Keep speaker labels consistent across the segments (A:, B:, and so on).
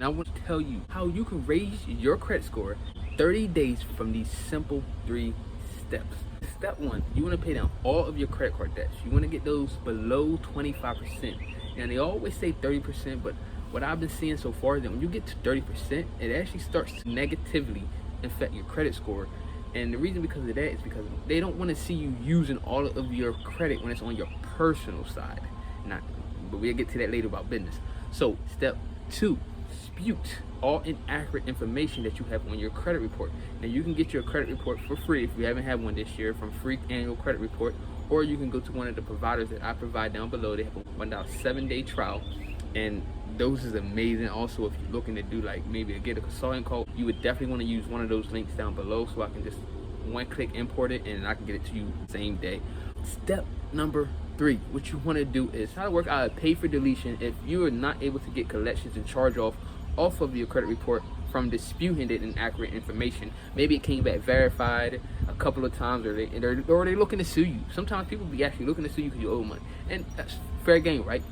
A: And I want to tell you how you can raise your credit score 30 days from these simple 3 steps. Step 1, you want to pay down all of your credit card debts. You want to get those below 25%. And they always say 30%, but what I've been seeing so far is that when you get to 30%, it actually starts to negatively affect your credit score. And the reason because of that is because they don't want to see you using all of your credit when it's on your personal side. But we'll get to that later about business. So step 2, dispute all inaccurate information that you have on your credit report. Now you can get your credit report for free if you haven't had one this year from Free Annual Credit Report, or you can go to one of the providers that I provide down below. They have a $7-day trial, and those is amazing. Also, if you're looking to do like maybe to get a consulting call, you would definitely want to use one of those links down below, so I can just one-click import it and I can get it to you same day. Step number 3, what you want to do is try to work out a pay for deletion if you are not able to get collections and charge off of your credit report from disputing the inaccurate information. Maybe it came back verified a couple of times, or they're looking to sue you. Sometimes people be actually looking to sue you because you owe money, and that's fair game, right?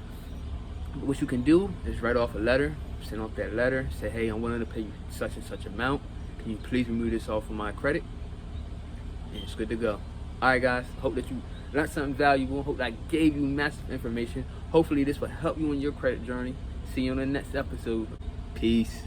A: But what you can do is write off a letter, send off that letter, say, hey, I'm willing to pay you such and such amount. Can you please remove this off of my credit? And it's good to go. All right, guys. Hope that you learned something valuable. Hope that I gave you massive information. Hopefully, this will help you on your credit journey. See you on the next episode. Peace.